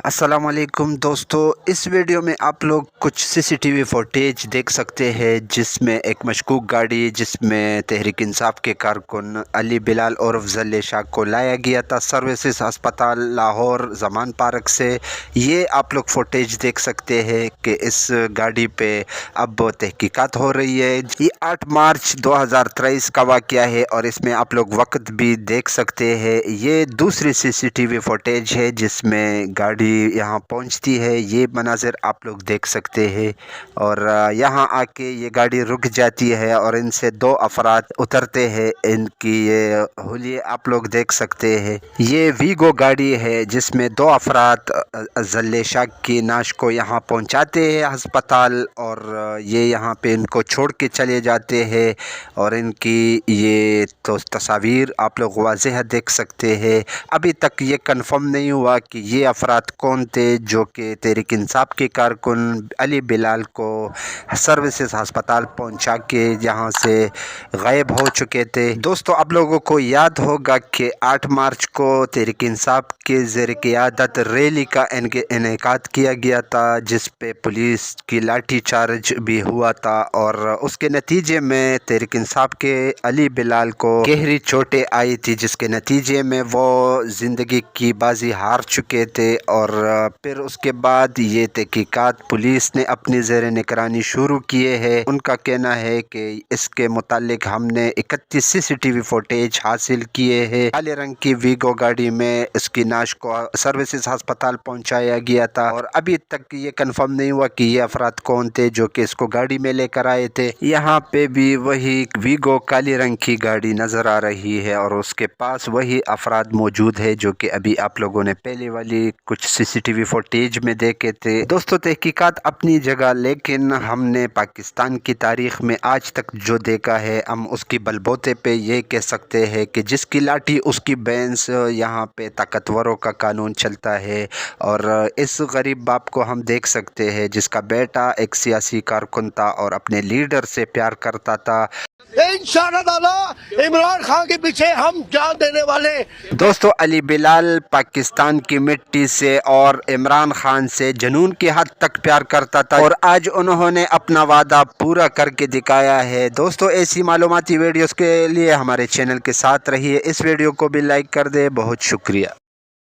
السلام علیکم دوستو، اس ویڈیو میں آپ لوگ کچھ سی سی ٹی وی فوٹیج دیکھ سکتے ہیں جس میں ایک مشکوک گاڑی جس میں تحریک انصاف کے کارکن علی بلال اور افضل شاہ کو لایا گیا تھا سروسز ہسپتال لاہور زمان پارک سے۔ یہ آپ لوگ فوٹیج دیکھ سکتے ہیں کہ اس گاڑی پہ اب تحقیقات ہو رہی ہے۔ یہ 8 مارچ 2023 کا واقعہ ہے اور اس میں آپ لوگ وقت بھی دیکھ سکتے ہیں۔ یہ دوسری سی سی ٹی وی فوٹیج ہے جس میں گاڑی یہاں پہنچتی ہے۔ یہ مناظر آپ لوگ دیکھ سکتے ہیں اور یہاں آ کے یہ گاڑی رک جاتی ہے اور ان سے 2 افراد اترتے ہیں۔ ان کی یہ حلیے آپ لوگ دیکھ سکتے ہیں۔ یہ ویگو گاڑی ہے جس میں 2 افراد افضل شاہ کی نعش کو یہاں پہنچاتے ہیں ہسپتال اور یہ یہاں پہ ان کو چھوڑ کے چلے جاتے ہیں اور ان کی یہ تصاویر آپ لوگ واضح دیکھ سکتے ہیں۔ ابھی تک یہ کنفرم نہیں ہوا کہ یہ افراد کون تھے جو کہ تحریک انصاف کے کارکن علی بلال کو سروسز ہسپتال پہنچا کے یہاں سے غائب ہو چکے تھے۔ دوستو آپ لوگوں کو یاد ہوگا کہ 8 مارچ کو تحریک انصاف کے زیر قیادت ریلی کا انعقاد کیا گیا تھا جس پہ پولیس کی لاٹھی چارج بھی ہوا تھا اور اس کے نتیجے میں تحریک انصاف کے علی بلال کو گہری چوٹیں آئی تھی جس کے نتیجے میں وہ زندگی کی بازی ہار چکے تھے اور پھر اس کے بعد یہ تحقیقات پولیس نے اپنی زیر نگرانی شروع کیے ہیں۔ ان کا کہنا ہے کہ اس کے متعلق ہم نے 31 سی سی ٹی وی فوٹیج حاصل کیے ہیں۔ کالے رنگ کی ویگو گاڑی میں اس کی نعش کو سروسز ہسپتال پہنچایا گیا تھا اور ابھی تک یہ کنفرم نہیں ہوا کہ یہ افراد کون تھے جو کہ اس کو گاڑی میں لے کر آئے تھے۔ یہاں پہ بھی وہی ویگو کالی رنگ کی گاڑی نظر آ رہی ہے اور اس کے پاس وہی افراد موجود ہے جو کہ ابھی آپ لوگوں نے پہلے والی کچھ سی سی ٹی وی فوٹیج میں دیکھے تھے۔ دوستو تحقیقات اپنی جگہ، لیکن ہم نے پاکستان کی تاریخ میں آج تک جو دیکھا ہے ہم اس کی بل بوتے پہ یہ کہہ سکتے ہیں کہ جس کی لاٹھی اس کی بینس، یہاں پہ طاقتوروں کا قانون چلتا ہے اور اس غریب باپ کو ہم دیکھ سکتے ہیں جس کا بیٹا ایک سیاسی کارکن تھا اور اپنے لیڈر سے پیار کرتا تھا۔ انشاءاللہ عمران خان کے پیچھے ہم جان دینے والے۔ دوستو علی بلال پاکستان کی مٹی سے اور عمران خان سے جنون کی حد تک پیار کرتا تھا اور آج انہوں نے اپنا وعدہ پورا کر کے دکھایا ہے۔ دوستو ایسی معلوماتی ویڈیوز کے لیے ہمارے چینل کے ساتھ رہیے۔ اس ویڈیو کو بھی لائک کر دے۔ بہت شکریہ۔